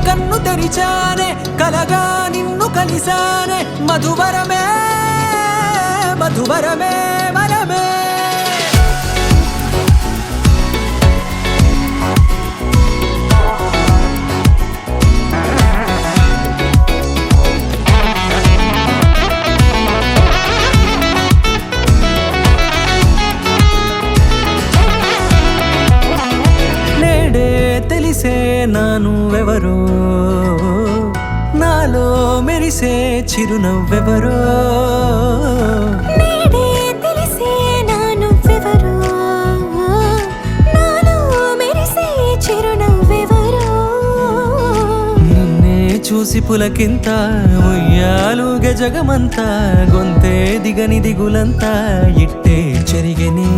కన్ను తెరిచానే కలగా నిన్ను కలిసానే మధువరమే మధువరమే వరమే తెలిసే నానువెవరో నాలో మెరిసే చిరునవ్వెవరో నేడే తెలిసే నానువెవరో నాలో మెరిసే చిరునవ్వెవరో నిన్నే చూసి పులకింత ఉయ్యాలుగ జగమంతా గొంతే దిగని దిగులంతా ఇట్టే చెరిగనే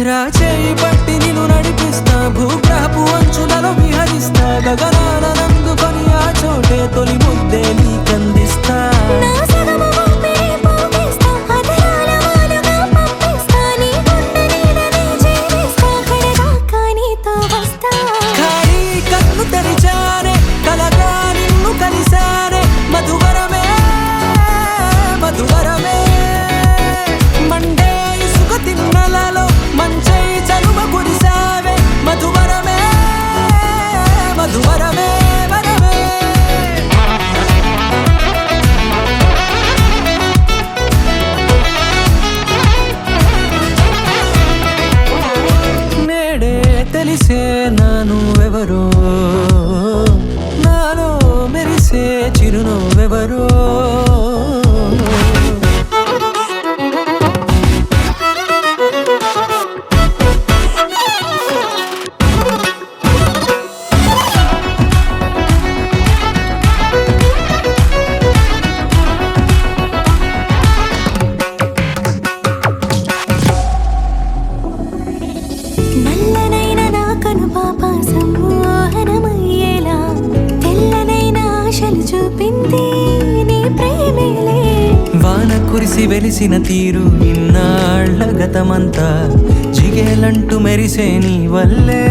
రాచేయి పట్టి నిన్ను నడిపిస్తా భూగ్రహపు అంచులలో విహరిస్తా గగనాన నందుకొని ఆ చోటే తొలి ముద్దే నీకందిస్తా నా సగము ఊపిరి పోగేస్తా అదరాల వానగా పంపిస్తా నీ గుండె నీడనే జీవిస్తా కడదాకా నీతో వస్తా ఖాళీ కన్ను తెరిచానే కలగా నిన్ను కలిసానే మధువరమే మధువరమే మండే ఇసుక తిన్నలలో మంచై చలువ కురిసావే మధువరమే మధువరమే వరమే నేడే తెలిసే నానువెవరో నాలో మెరిసే చిరునవ్వెవరో నల్లనైన నా కనుపాప సమ్మోహనమయ్యేలా తెల్లనైన ఆశలు చూపింది నీ ప్రేమేలే వాన కురిసి వెలిసిన తీరు ఇన్నాళ్ల గతమంతా జిగేలంటూ మెరిసే నీ వల్లే